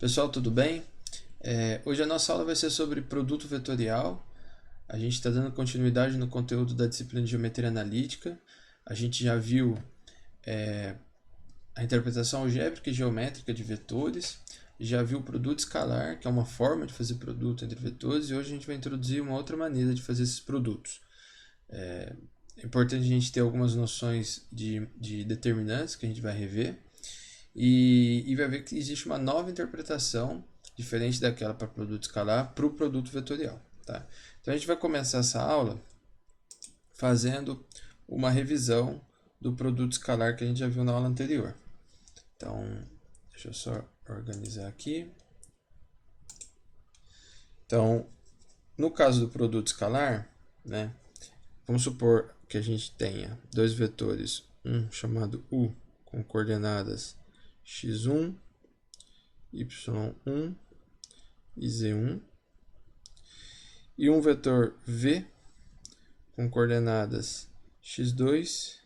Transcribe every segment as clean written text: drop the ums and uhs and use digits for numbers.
Pessoal, tudo bem? Hoje a nossa aula vai ser sobre produto vetorial. A gente está dando continuidade no conteúdo da disciplina de Geometria Analítica. A gente já viu a interpretação algébrica e geométrica de vetores, já viu o produto escalar, que é uma forma de fazer produto entre vetores, e hoje a gente vai introduzir uma outra maneira de fazer esses produtos. É importante a gente ter algumas noções de determinantes que a gente vai rever, e vai ver que existe uma nova interpretação, diferente daquela para produto escalar, para o produto vetorial. Tá? Então a gente vai começar essa aula fazendo uma revisão do produto escalar que a gente já viu na aula anterior. Então, deixa eu só organizar aqui. Então, no caso do produto escalar, né, vamos supor que a gente tenha dois vetores, um chamado U com coordenadas x1, y1 e z1, e um vetor v com coordenadas x2,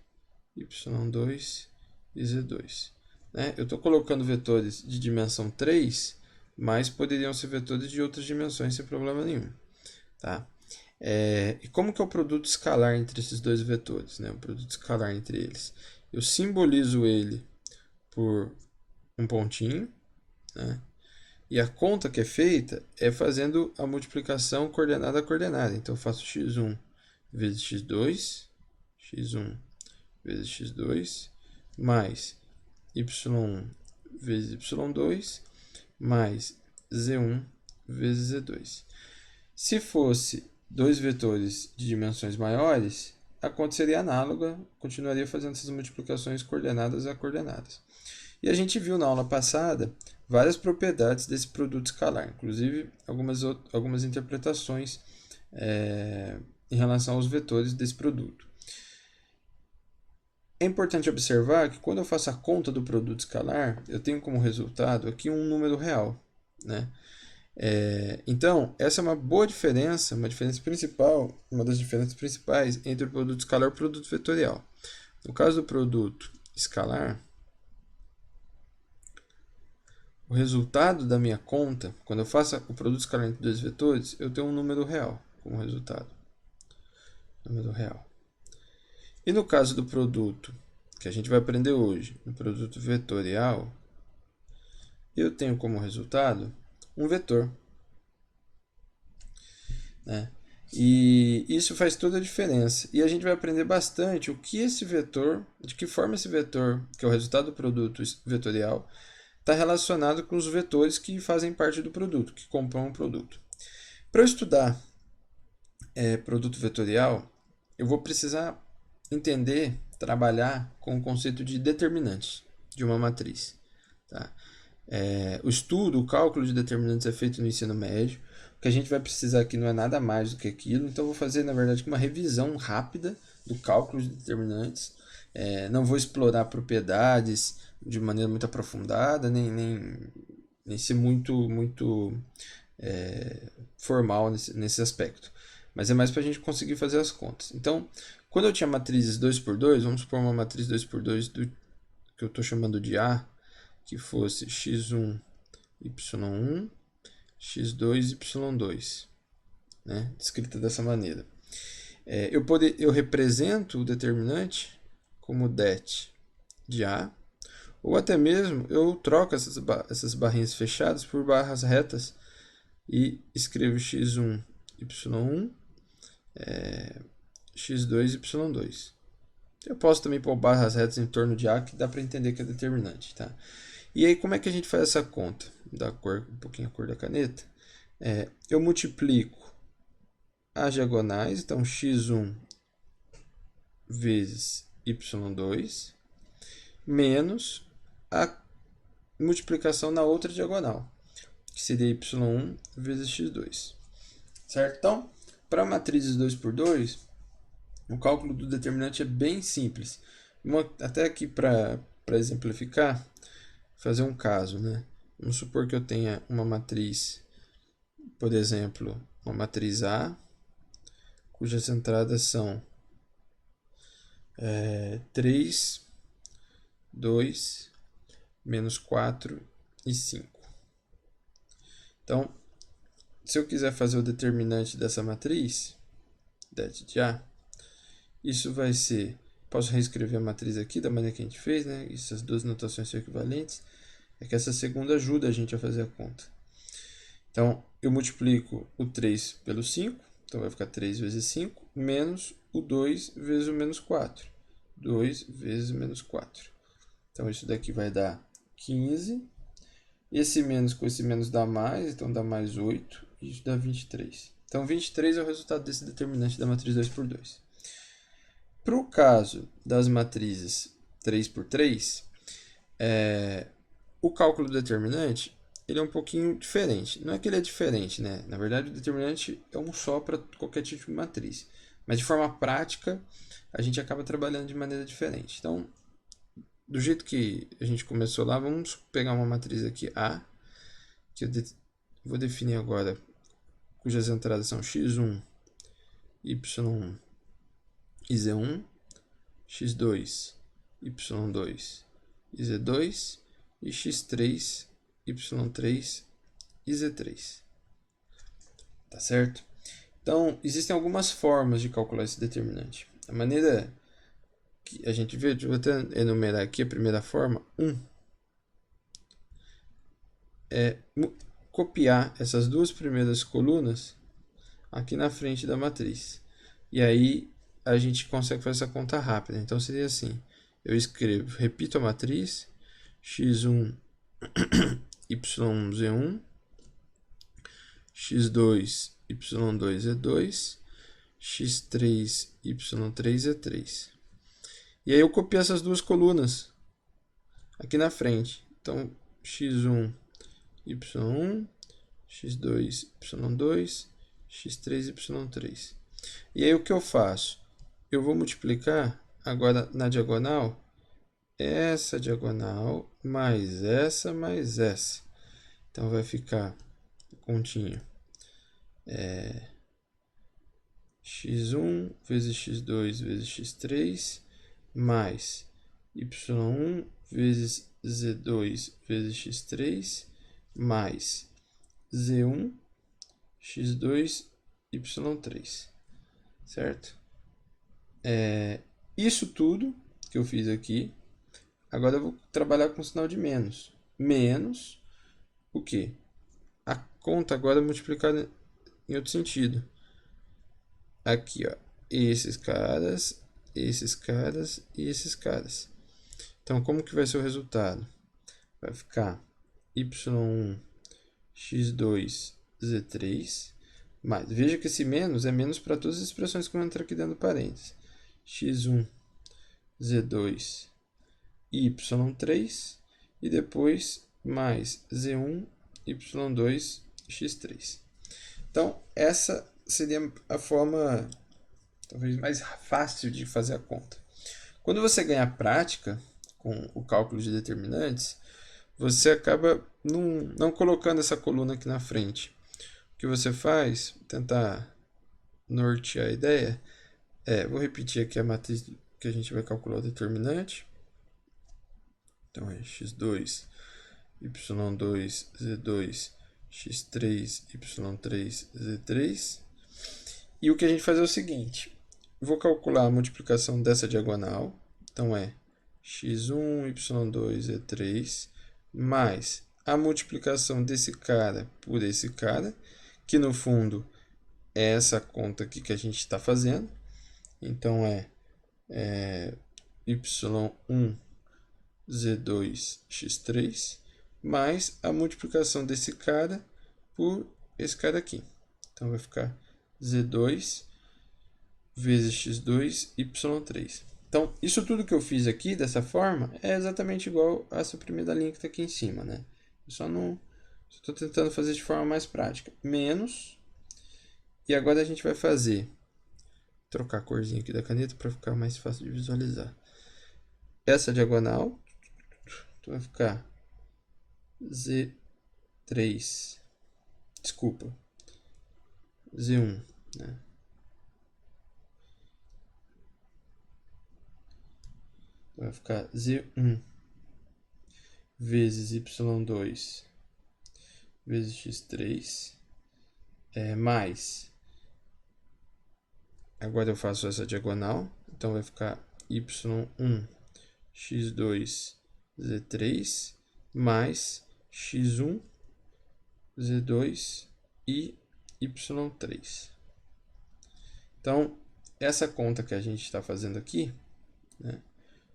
y2 e z2. Né? Eu estou colocando vetores de dimensão 3, mas poderiam ser vetores de outras dimensões sem problema nenhum. Tá? E como que é o produto escalar entre esses dois vetores? Né? O produto escalar entre eles. Eu simbolizo ele por um pontinho, né? E a conta que é feita é fazendo a multiplicação coordenada a coordenada. Então eu faço x1 vezes x2, x1 vezes x2, mais y1 vezes y2, mais z1 vezes z2. Se fosse dois vetores de dimensões maiores, a conta seria análoga, continuaria fazendo essas multiplicações coordenadas a coordenadas. E a gente viu na aula passada várias propriedades desse produto escalar, inclusive algumas interpretações em relação aos vetores desse produto. É importante observar que quando eu faço a conta do produto escalar, eu tenho como resultado aqui um número real, né? Então, essa é uma boa diferença, uma diferença principal, uma das diferenças principais entre o produto escalar e o produto vetorial. No caso do produto escalar, o resultado da minha conta, quando eu faço o produto escalar entre dois vetores, eu tenho um número real como resultado. Número real. E no caso do produto, que a gente vai aprender hoje, no produto vetorial, eu tenho como resultado um vetor. Né? E isso faz toda a diferença. E a gente vai aprender bastante o que esse vetor, de que forma esse vetor, que é o resultado do produto vetorial, está relacionado com os vetores que fazem parte do produto, que compõem o produto. Para eu estudar produto vetorial, eu vou precisar entender, trabalhar com o conceito de determinantes de uma matriz. Tá? O estudo, o cálculo de determinantes é feito no ensino médio. O que a gente vai precisar aqui não é nada mais do que aquilo. Então, eu vou fazer, na verdade, uma revisão rápida do cálculo de determinantes. Não vou explorar propriedades de maneira muito aprofundada, nem ser muito formal nesse aspecto. Mas é mais para a gente conseguir fazer as contas. Então, quando eu tinha matrizes 2x2, vamos supor uma matriz 2x2 que eu estou chamando de A, que fosse x1, y1, x2, y2, né? Descrita dessa maneira. Eu represento o determinante como det de A, ou até mesmo eu troco essas barrinhas fechadas por barras retas e escrevo x1, y1, x2, y2. Eu posso também pôr barras retas em torno de A, que dá para entender que é determinante. Tá? E aí, como é que a gente faz essa conta? Dá um pouquinho a cor da caneta. Eu multiplico as diagonais, então x1 vezes y2, menos a multiplicação na outra diagonal, que seria y1 vezes x2. Certo? Então, para matrizes 2x2, o cálculo do determinante é bem simples. Até aqui para exemplificar, fazer um caso, né? Vamos supor que eu tenha uma matriz, por exemplo, uma matriz A, cujas entradas são 3, 2, menos 4 e 5. Então, se eu quiser fazer o determinante dessa matriz, det de A, isso vai ser, posso reescrever a matriz aqui da maneira que a gente fez, né? Essas duas notações são equivalentes. É que essa segunda ajuda a gente a fazer a conta. Então, eu multiplico o 3 pelo 5, então vai ficar 3 vezes 5, menos o 2 vezes o menos 4. 2 vezes o menos 4. Então, isso daqui vai dar 15. Esse menos com esse menos dá mais, então dá mais 8, e isso dá 23. Então, 23 é o resultado desse determinante da matriz 2 por 2. Para o caso das matrizes 3 por 3, o cálculo do determinante ele é um pouquinho diferente. Não é que ele é diferente, né? Na verdade, o determinante é um só para qualquer tipo de matriz. Mas de forma prática, a gente acaba trabalhando de maneira diferente. Então, do jeito que a gente começou lá, vamos pegar uma matriz aqui A, que eu vou definir agora, cujas entradas são x1, y1 e z1, x2, y2 e z2, e x3, y3 e z3. Tá certo? Então, existem algumas formas de calcular esse determinante. A maneira que a gente vê, eu vou até enumerar aqui a primeira forma, 1, é copiar essas duas primeiras colunas aqui na frente da matriz. E aí a gente consegue fazer essa conta rápida. Então seria assim, eu escrevo, repito a matriz, x1, y1z1, x2, y2z2, x3, y3z3. E aí eu copio essas duas colunas aqui na frente. Então, x1, y1, x2, y2, x3, y3. E aí o que eu faço? Eu vou multiplicar agora na diagonal essa diagonal mais essa mais essa. Então vai ficar continho x1 vezes x2 vezes x3 mais y1 vezes z2 vezes x3 mais z1 x2 y3, certo? Isso tudo que eu fiz aqui, agora eu vou trabalhar com o sinal de menos. Menos o quê? A conta agora é multiplicada em outro sentido. Aqui, ó, esses caras e esses caras. Então, como que vai ser o resultado? Vai ficar y1 x2 z3 mais, veja que esse menos é menos para todas as expressões que vão entrar aqui dentro do parênteses. x1 z2 y3 e depois mais z1 y2 x3. Então, essa seria a forma talvez mais fácil de fazer a conta. Quando você ganha prática com o cálculo de determinantes, você acaba não colocando essa coluna aqui na frente. O que você faz, tentar nortear a ideia, vou repetir aqui a matriz que a gente vai calcular o determinante. Então é x2, y2, z2, x3, y3, z3. E o que a gente faz é o seguinte, vou calcular a multiplicação dessa diagonal, então é x1, y2, z3, mais a multiplicação desse cara por esse cara, que no fundo é essa conta aqui que a gente está fazendo. Então y1 z2 x3 mais a multiplicação desse cara por esse cara aqui. Então vai ficar z2 vezes x2 y3. Então, isso tudo que eu fiz aqui dessa forma é exatamente igual a essa primeira linha que está aqui em cima, né? Eu só estou tentando fazer de forma mais prática. Menos. E agora a gente vai fazer, trocar a corzinha aqui da caneta para ficar mais fácil de visualizar. Essa diagonal, então vai ficar Z3, desculpa, Z1, né? Vai ficar Z1 vezes Y2 vezes x3 mais, agora eu faço essa diagonal, então vai ficar y1 x2 z3 mais x1 z2 e y3. Então, essa conta que a gente está fazendo aqui, né,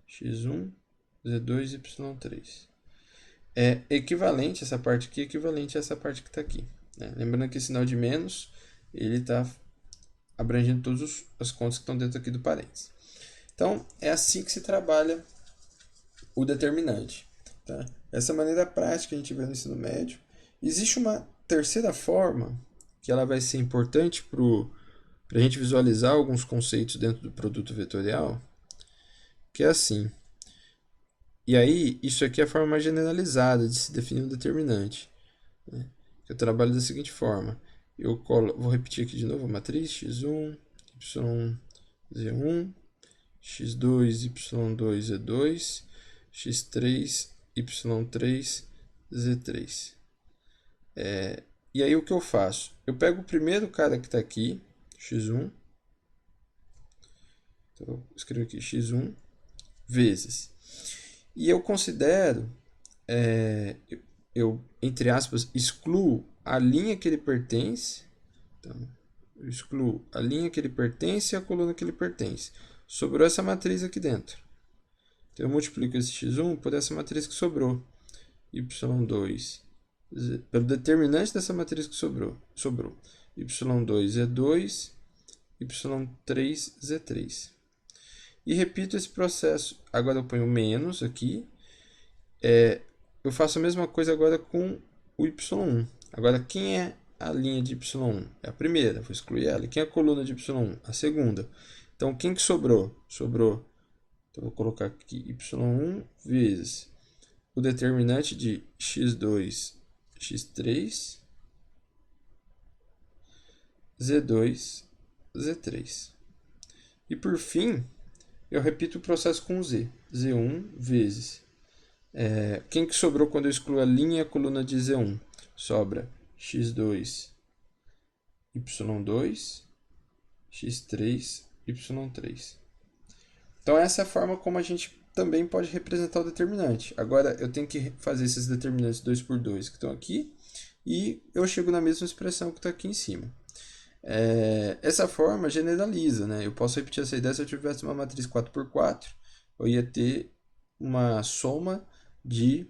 x1 z2 y3, é equivalente, essa parte aqui é equivalente a essa parte que está aqui, né? Lembrando que esse sinal de menos, ele está abrangendo todas as contas que estão dentro aqui do parênteses. Então, é assim que se trabalha o determinante. Tá? Essa maneira prática que a gente vê no ensino médio. Existe uma terceira forma, que ela vai ser importante para a gente visualizar alguns conceitos dentro do produto vetorial, que é assim. E aí, isso aqui é a forma mais generalizada de se definir um determinante, né? Eu trabalho da seguinte forma. Vou repetir aqui de novo a matriz, x1, y, z1, x2, y2, z2, x3, y3, z3. E aí o que eu faço? Eu pego o primeiro cara que está aqui, x1, então eu escrevo aqui x1, vezes. E eu considero, eu, entre aspas, excluo a linha que ele pertence. Então, eu excluo a linha que ele pertence e a coluna que ele pertence. Sobrou essa matriz aqui dentro. Então, eu multiplico esse x1 por essa matriz que sobrou. y2, pelo determinante dessa matriz que sobrou. y2 é 2, y3 z3. E repito esse processo. Agora eu ponho menos aqui. Eu faço a mesma coisa agora com o y1. Agora, quem é a linha de y1? É a primeira, vou excluir ela. Quem é a coluna de y1? A segunda. Então, quem que sobrou? Sobrou. Então, vou colocar aqui y1 vezes o determinante de x2, x3, z2, z3. E, por fim, eu repito o processo com z. z1 vezes. Quem que sobrou quando eu excluo a linha e a coluna de z1? Sobra x2, y2, x3, y3. Então, essa é a forma como a gente também pode representar o determinante. Agora, eu tenho que fazer esses determinantes 2 por 2 que estão aqui, e eu chego na mesma expressão que está aqui em cima. Essa forma generaliza, né? Eu posso repetir essa ideia se eu tivesse uma matriz 4 por 4, eu ia ter uma soma de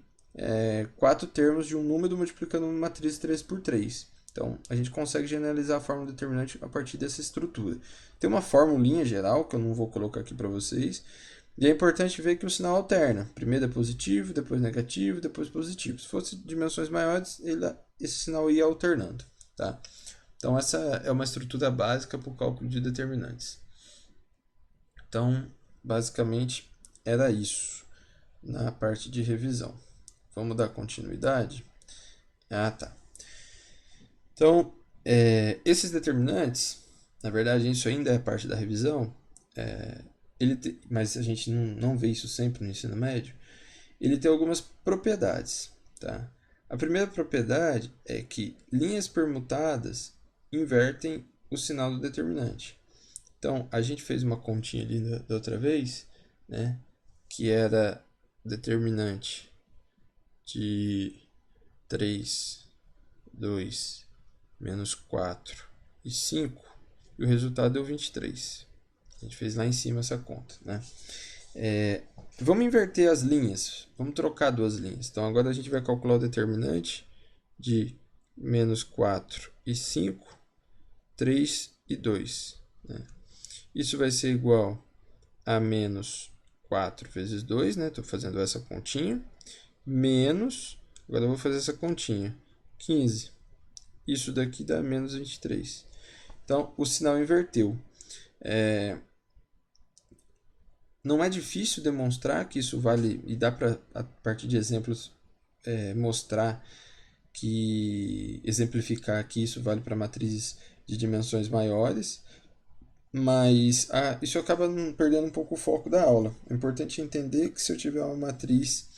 4 termos de um número multiplicando uma matriz 3 por 3. Então, a gente consegue generalizar a fórmula determinante a partir dessa estrutura. Tem uma formulinha geral, que eu não vou colocar aqui para vocês, e é importante ver que o sinal alterna. Primeiro é positivo, depois negativo, depois positivo. Se fosse dimensões maiores, esse sinal ia alternando. Tá? Então, essa é uma estrutura básica para o cálculo de determinantes. Então, basicamente, era isso na parte de revisão. Vamos dar continuidade? Tá. Então, esses determinantes, na verdade, isso ainda é parte da revisão, mas a gente não vê isso sempre no ensino médio. Ele tem algumas propriedades. Tá? A primeira propriedade é que linhas permutadas invertem o sinal do determinante. Então, a gente fez uma continha ali da outra vez, né, que era determinante de 3, 2, menos 4 e 5, e o resultado deu 23. A gente fez lá em cima essa conta, né? Vamos inverter as linhas, vamos trocar duas linhas. Então, agora a gente vai calcular o determinante de menos 4 e 5, 3 e 2. Né? Isso vai ser igual a menos 4 vezes 2, né? Estou fazendo essa continha, menos, agora eu vou fazer essa continha, 15. Isso daqui dá menos 23. Então, o sinal inverteu. Não é difícil demonstrar que isso vale, e dá para, a partir de exemplos, exemplificar que isso vale para matrizes de dimensões maiores, mas isso acaba perdendo um pouco o foco da aula. É importante entender que se eu tiver uma matriz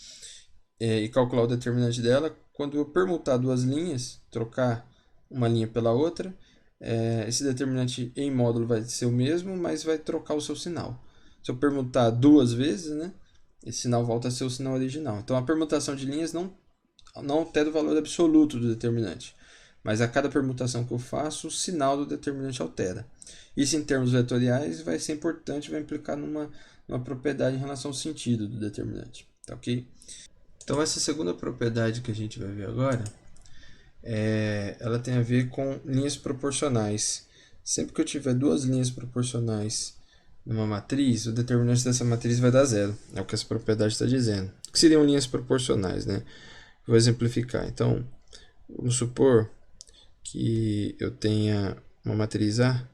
e calcular o determinante dela, quando eu permutar duas linhas, trocar uma linha pela outra, esse determinante em módulo vai ser o mesmo, mas vai trocar o seu sinal. Se eu permutar duas vezes, né, esse sinal volta a ser o sinal original. Então, a permutação de linhas não altera o valor absoluto do determinante, mas a cada permutação que eu faço, o sinal do determinante altera. Isso, em termos vetoriais, vai ser importante, vai implicar numa propriedade em relação ao sentido do determinante. Tá ok? Então, essa segunda propriedade que a gente vai ver agora, ela tem a ver com linhas proporcionais. Sempre que eu tiver duas linhas proporcionais numa matriz, o determinante dessa matriz vai dar zero. É o que essa propriedade está dizendo. O que seriam linhas proporcionais, né? Vou exemplificar. Então, vamos supor que eu tenha uma matriz A,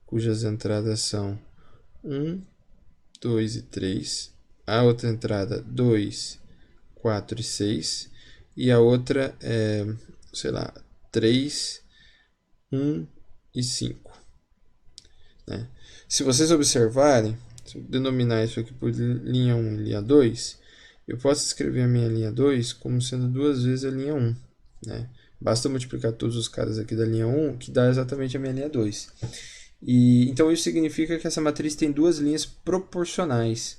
cujas entradas são 1, 2 e 3. A outra entrada 2, 4 e 6. E a outra é, sei lá, 3, 1 e 5. Né? Se vocês observarem, se eu denominar isso aqui por linha 1 e linha 2, eu posso escrever a minha linha 2 como sendo duas vezes a linha 1. Né? Basta multiplicar todos os caras aqui da linha 1, que dá exatamente a minha linha 2. Então isso significa que essa matriz tem duas linhas proporcionais.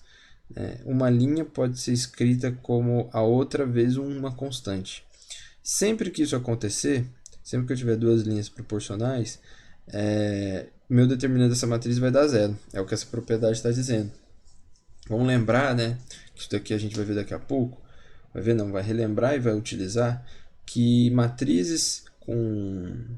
Né? Uma linha pode ser escrita como a outra vezes uma constante. Sempre que isso acontecer, sempre que eu tiver duas linhas proporcionais, meu determinante dessa matriz vai dar zero. É o que essa propriedade está dizendo. Vamos lembrar, né? Que isso daqui a gente vai ver daqui a pouco. Vai relembrar e vai utilizar que matrizes com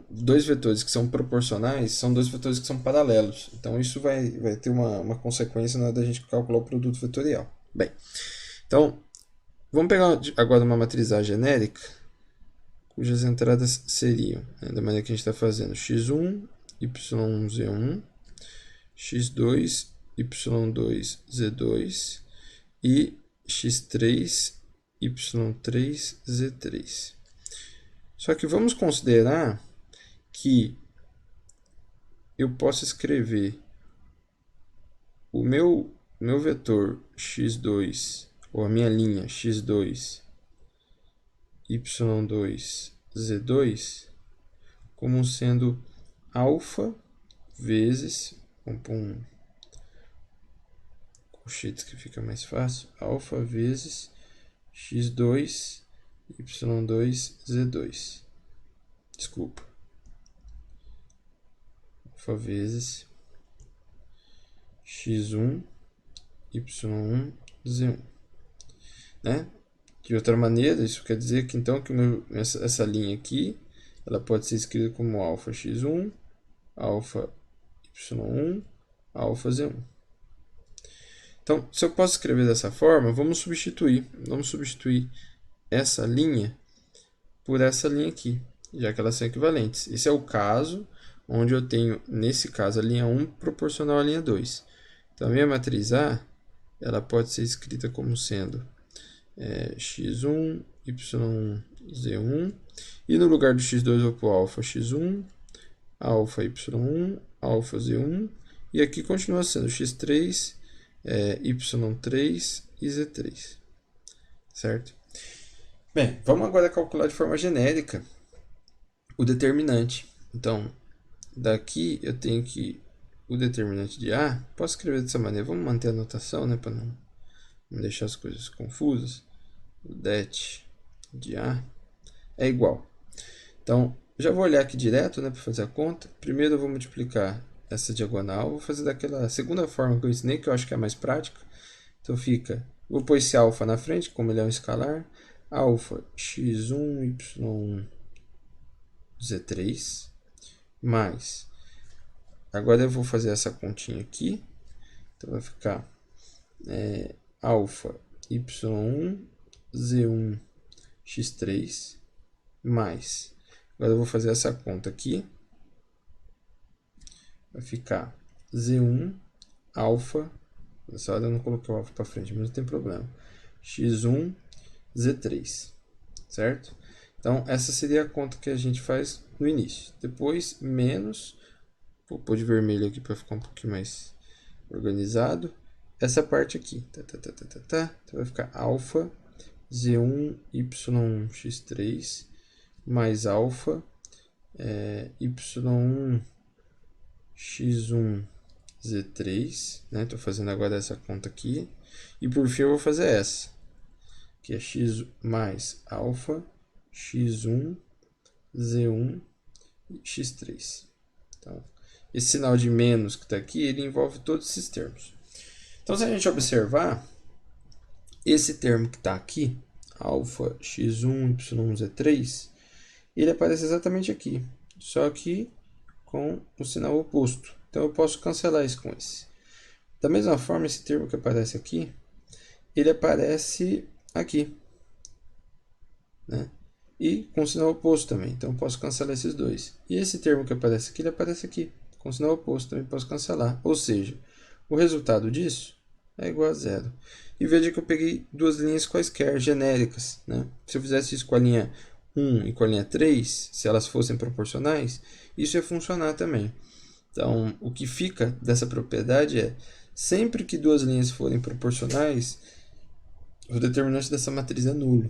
dois vetores que são proporcionais são dois vetores que são paralelos. Então isso vai ter uma consequência na hora da gente calcular o produto vetorial. Bem, então vamos pegar agora uma matriz A genérica, cujas entradas seriam, né, da maneira que a gente está fazendo, x1, y1, z1, x2, y2, z2 e x3, y3, z3. Só que vamos considerar que eu posso escrever o meu vetor x2, ou a minha linha x2, y2, z2, como sendo alfa vezes, vamos pôr um colchetes que fica mais fácil, alfa vezes x2, y2, z2. Desculpa. Alfa vezes x1, y1, z1. Né? De outra maneira, isso quer dizer que então que essa linha aqui, ela pode ser escrita como alfa x1, alfa y1, alfa z1. Então, se eu posso escrever dessa forma, vamos substituir essa linha por essa linha aqui, já que elas são equivalentes. Esse é o caso onde eu tenho, nesse caso, a linha 1 proporcional à linha 2. Então, a minha matriz A, ela pode ser escrita como sendo x1, y1, z1, e no lugar do x2 eu vou pôr alfa x1, alfa y1, alfa z1, e aqui continua sendo x3, y3 e z3. Certo? Bem, vamos agora calcular de forma genérica o determinante. Então, daqui eu tenho que o determinante de A, posso escrever dessa maneira, vamos manter a notação, né, para não deixar as coisas confusas. O det de A é igual. Então, já vou olhar aqui direto, né, para fazer a conta. Primeiro eu vou multiplicar essa diagonal, vou fazer daquela segunda forma que eu ensinei, que eu acho que é mais prática. Então fica, vou pôr esse alfa na frente, como ele é um escalar, alfa x1, y1, z3, mais, agora eu vou fazer essa continha aqui, então vai ficar alfa y1, z1, x3, mais, agora eu vou fazer essa conta aqui, vai ficar z1, alfa, nessa hora eu não coloquei o alfa para frente, mas não tem problema, x1, z3, certo? Então, essa seria a conta que a gente faz no início. Depois, menos, vou pôr de vermelho aqui para ficar um pouquinho mais organizado, essa parte aqui, então vai ficar alfa Z1, Y1, X3, mais alfa, Y1, X1, Z3, né? Estou fazendo agora essa conta aqui. E por fim eu vou fazer essa, que é X mais alfa, X1, Z1 e X3. Então, esse sinal de menos que está aqui, ele envolve todos esses termos. Então, se a gente observar, esse termo que está aqui, alfa, x1, y1, z3, ele aparece exatamente aqui, só que com o sinal oposto. Então, eu posso cancelar isso com esse. Da mesma forma, esse termo que aparece aqui, ele aparece aqui, né? E com o sinal oposto também. Então, eu posso cancelar esses dois. E esse termo que aparece aqui, ele aparece aqui, com o sinal oposto. Também posso cancelar. Ou seja, o resultado disso é igual a zero. E veja que eu peguei duas linhas quaisquer, genéricas, né? Se eu fizesse isso com a linha 1 e com a linha 3, se elas fossem proporcionais, isso ia funcionar também. Então, o que fica dessa propriedade é, sempre que duas linhas forem proporcionais, o determinante dessa matriz é nulo.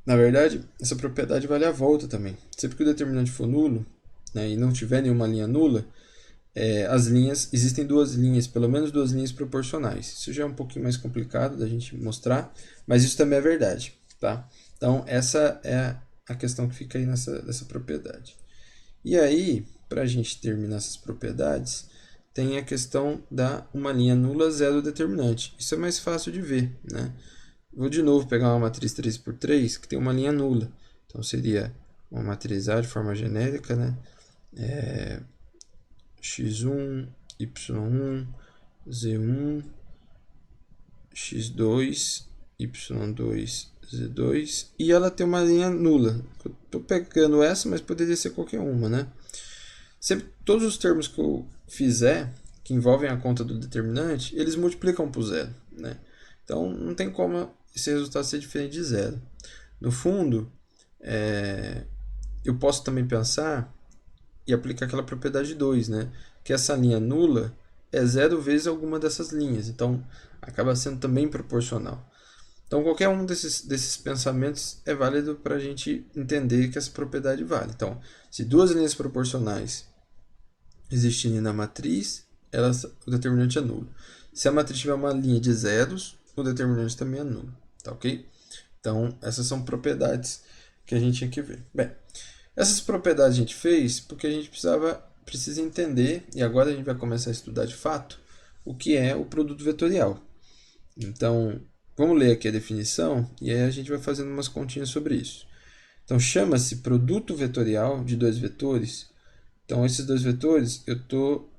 Na verdade, essa propriedade vale a volta também. Sempre que o determinante for nulo, né, e não tiver nenhuma linha nula, existem duas linhas, pelo menos duas linhas proporcionais. Isso já é um pouquinho mais complicado da gente mostrar, mas isso também é verdade, tá? Então, essa é a questão que fica aí dessa propriedade. E aí, para a gente terminar essas propriedades, tem a questão da uma linha nula, zero determinante. Isso é mais fácil de ver, né? Vou de novo pegar uma matriz 3×3 que tem uma linha nula. Então, seria uma matriz A de forma genérica, né? x1, y1, z1, x2, y2, z2. E ela tem uma linha nula. Eu estou pegando essa, mas poderia ser qualquer uma, né? Sempre, todos os termos que eu fizer, que envolvem a conta do determinante, eles multiplicam por zero, né? Então, não tem como esse resultado ser diferente de zero. No fundo, eu posso também pensar e aplicar aquela propriedade 2, né? Que essa linha nula é zero vezes alguma dessas linhas. Então, acaba sendo também proporcional. Então, qualquer um desses pensamentos é válido para a gente entender que essa propriedade vale. Então, se duas linhas proporcionais existirem na matriz, o determinante é nulo. Se a matriz tiver uma linha de zeros, o determinante também é nulo. Tá ok? Então, essas são propriedades que a gente tinha que ver. Bem, essas propriedades a gente fez porque a gente precisa entender, e agora a gente vai começar a estudar de fato, o que é o produto vetorial. Então, vamos ler aqui a definição, e aí a gente vai fazendo umas continhas sobre isso. Então, chama-se produto vetorial de dois vetores. Então, esses dois vetores, eu estou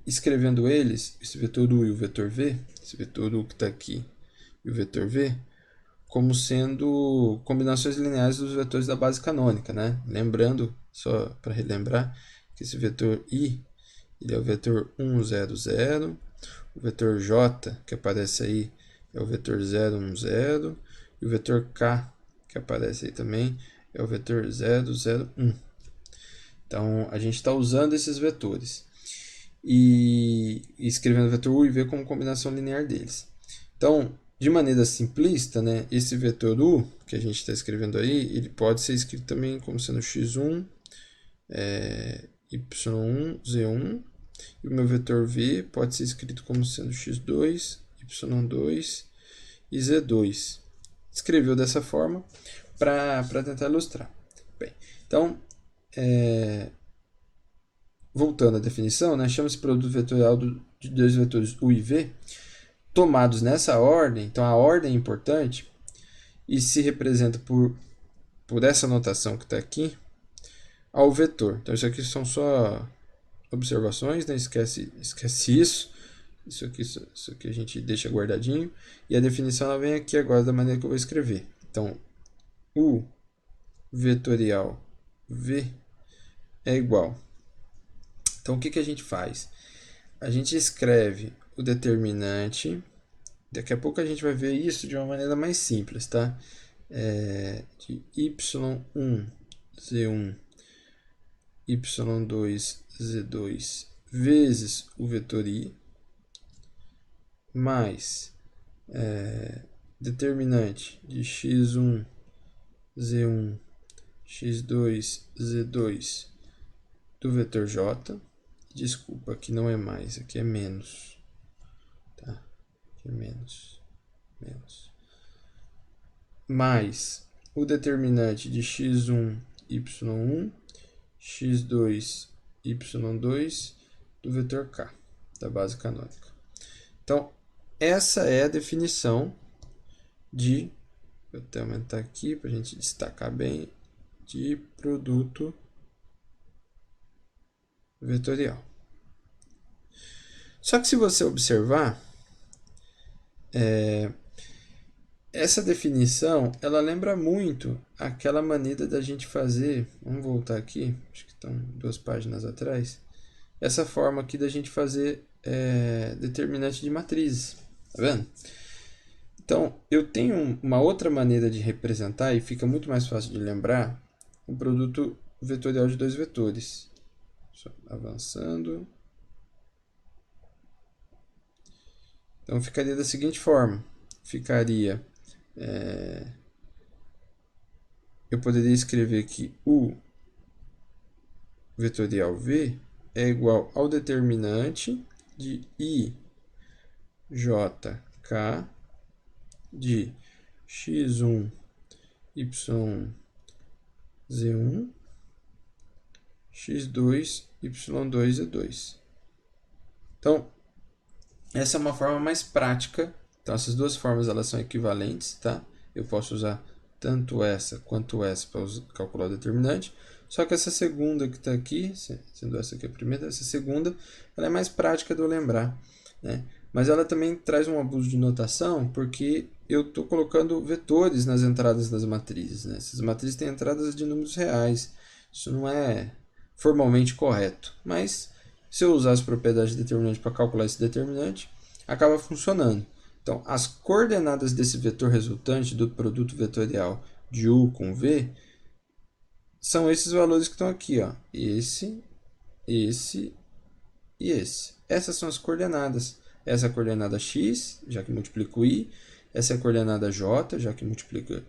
escrevendo eles, esse vetor U e o vetor V, esse vetor U que está aqui e o vetor V, como sendo combinações lineares dos vetores da base canônica, né? Lembrando, só para relembrar, que esse vetor I ele é o vetor 1, 0, 0, o vetor J, que aparece aí, é o vetor 0, 1, 0, e o vetor K, que aparece aí também, é o vetor 0, 0, 1. Então, a gente está usando esses vetores e escrevendo o vetor U e V como combinação linear deles. Então, de maneira simplista, né, esse vetor U, que a gente está escrevendo aí, ele pode ser escrito também como sendo x1, y1, z1, e o meu vetor V pode ser escrito como sendo x2, y2 e z2. Escreveu dessa forma para tentar ilustrar. Bem, então, voltando à definição, né, chama-se produto vetorial de dois vetores U e V, tomados nessa ordem. Então, a ordem é importante e se representa por essa notação que está aqui ao vetor. Então, isso aqui são só observações, né? Esquece isso. Isso aqui a gente deixa guardadinho. E a definição ela vem aqui agora da maneira que eu vou escrever. Então, U vetorial V é igual. Então, o que a gente faz? A gente escreve o determinante. Daqui a pouco a gente vai ver isso de uma maneira mais simples, tá? De y1, z1, y2, z2 vezes o vetor i mais determinante de x1, z1, x2, z2 do vetor j. Desculpa, aqui não é mais, aqui é menos. Tá? Aqui é menos. Mais o determinante de x1, y1, x2, y2 do vetor k, da base canônica. Então, essa é a definição de, vou até aumentar aqui para a gente destacar bem, de produto vetorial. Só que se você observar, essa definição, ela lembra muito aquela maneira da gente fazer, vamos voltar aqui, acho que estão 2 páginas atrás, essa forma aqui da gente fazer determinante de matrizes, tá vendo? Então, eu tenho uma outra maneira de representar, e fica muito mais fácil de lembrar, o produto vetorial de 2 vetores. Só avançando. Então, ficaria da seguinte forma. Ficaria... eu poderia escrever que o vetorial V é igual ao determinante de I, J, K de x1, y1, z1, x2, y2, z2. Então, essa é uma forma mais prática. Então, essas duas formas elas são equivalentes, tá? Eu posso usar tanto essa quanto essa para calcular o determinante. Só que essa segunda que está aqui, sendo essa aqui a primeira, essa segunda, ela é mais prática de eu lembrar, né? Mas ela também traz um abuso de notação, porque eu estou colocando vetores nas entradas das matrizes, né? Essas matrizes têm entradas de números reais. Isso não é formalmente correto, mas se eu usar as propriedades de determinante para calcular esse determinante, acaba funcionando. Então, as coordenadas desse vetor resultante do produto vetorial de U com V são esses valores que estão aqui, ó. Esse e esse. Essas são as coordenadas. Essa é a coordenada x, já que multiplico i. Essa é a coordenada j, já que multiplica...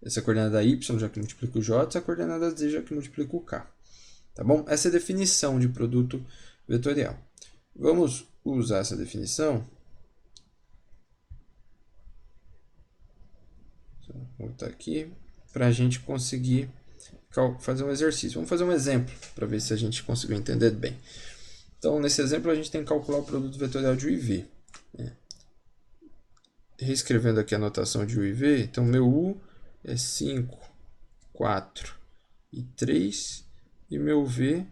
Essa é a coordenada y, já que multiplico j. Essa é a coordenada z, já que multiplico k. Tá bom? Essa é a definição de produto vetorial. Vamos usar essa definição. Vou voltar aqui para a gente conseguir fazer um exercício. Vamos fazer um exemplo para ver se a gente conseguiu entender bem. Então, nesse exemplo, a gente tem que calcular o produto vetorial de U e V. Reescrevendo aqui a notação de U e V, então meu U é 5, 4 e 3, e meu V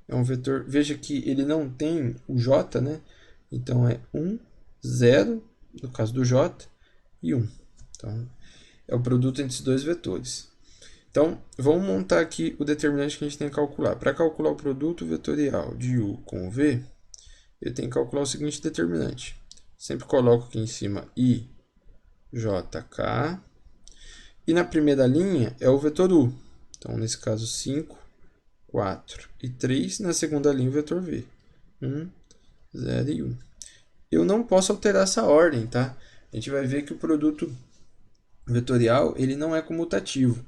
é um vetor, veja que ele não tem o J, né? Então é 1, 0, no caso do J, e 1. Então, é o produto entre esses dois vetores. Então, vamos montar aqui o determinante que a gente tem que calcular. Para calcular o produto vetorial de U com V, eu tenho que calcular o seguinte determinante. Sempre coloco aqui em cima I, J, K. E na primeira linha é o vetor U. Então, nesse caso, 5, 4 e 3. Na segunda linha, o vetor V. 1, 0 e 1. Eu não posso alterar essa ordem, tá? A gente vai ver que o produto vetorial ele não é comutativo.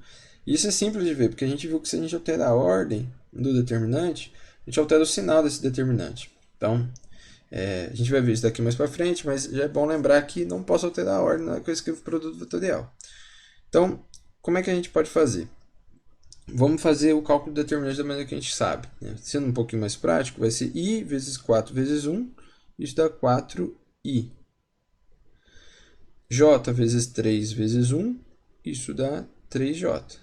Isso é simples de ver, porque a gente viu que se a gente alterar a ordem do determinante, a gente altera o sinal desse determinante. Então, a gente vai ver isso daqui mais para frente, mas já é bom lembrar que não posso alterar a ordem na hora que eu escrevo produto vetorial. Então, como é que a gente pode fazer? Vamos fazer o cálculo do determinante da maneira que a gente sabe, né? Sendo um pouquinho mais prático, vai ser I vezes 4 vezes 1, isso dá 4i. J vezes 3 vezes 1, isso dá 3j.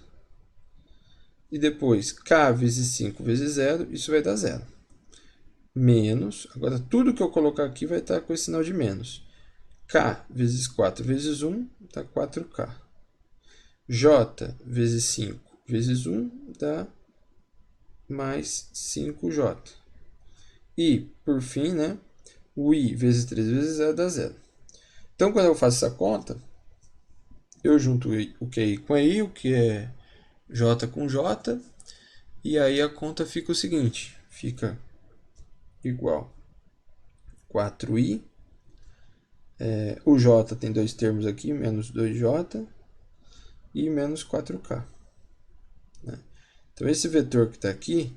E depois, K vezes 5 vezes 0, isso vai dar 0. Menos, agora tudo que eu colocar aqui vai estar com esse sinal de menos. K vezes 4 vezes 1, dá 4K. J vezes 5 vezes 1, dá mais 5J. E, por fim, né, o I vezes 3 vezes 0 dá 0. Então, quando eu faço essa conta, eu junto o que é I com I, o que é J com J, e aí a conta fica o seguinte, fica igual 4i O j tem dois termos aqui, menos 2j e menos 4k. Né? Então, esse vetor que está aqui,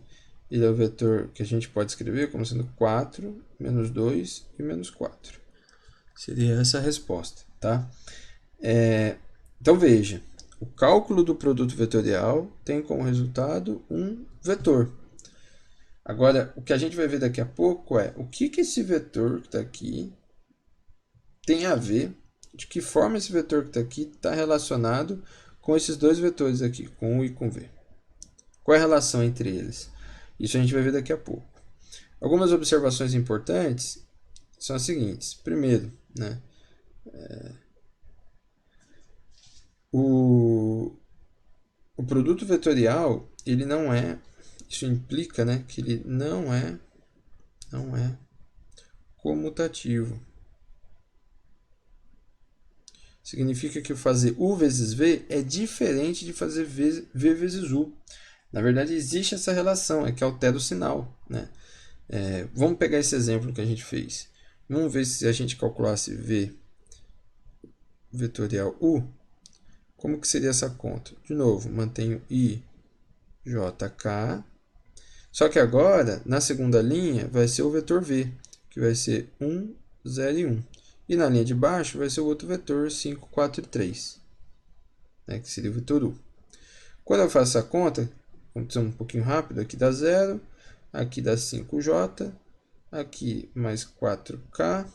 ele é o vetor que a gente pode escrever como sendo 4, menos 2 e menos 4. Seria essa a resposta. Tá? Então, veja, o cálculo do produto vetorial tem como resultado um vetor. Agora, o que a gente vai ver daqui a pouco é o que esse vetor que está aqui tem a ver, de que forma esse vetor que está aqui está relacionado com esses dois vetores aqui, com U e com V. Qual é a relação entre eles? Isso a gente vai ver daqui a pouco. Algumas observações importantes são as seguintes. Primeiro, né, o produto vetorial, ele não é, isso implica, né, que ele não é comutativo. Significa que fazer U vezes V é diferente de fazer V vezes U. Na verdade, existe essa relação, é que altera o sinal. Né? Vamos pegar esse exemplo que a gente fez. Vamos ver se a gente calculasse V vetorial U, como que seria essa conta? De novo, mantenho I, J, K. Só que agora, na segunda linha, vai ser o vetor V, que vai ser 1, 0 e 1. E na linha de baixo vai ser o outro vetor 5, 4 e 3, né, que seria o vetor U. Quando eu faço essa conta, vamos fazer um pouquinho rápido, aqui dá 0, aqui dá 5J, aqui mais 4K,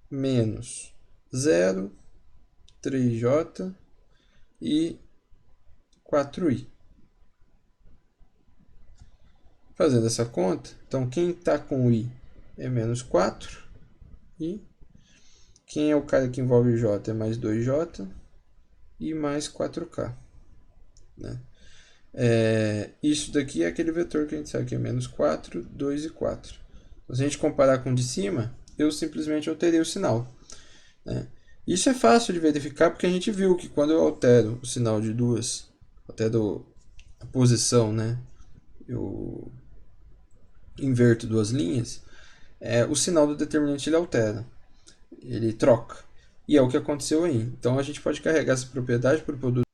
menos 0, 3J e 4I. Fazendo essa conta, então quem está com I é menos 4, e quem é o cara que envolve J é mais 2J e mais 4K. Né? Isso daqui é aquele vetor que a gente sabe que é menos 4, 2 e 4. Então, se a gente comparar com o de cima, eu simplesmente alterei o sinal. Né? Isso é fácil de verificar porque a gente viu que quando eu altero o sinal de duas, altero a posição, né? Eu inverto duas linhas, o sinal do determinante ele altera, ele troca. E é o que aconteceu aí. Então a gente pode carregar essa propriedade para o produto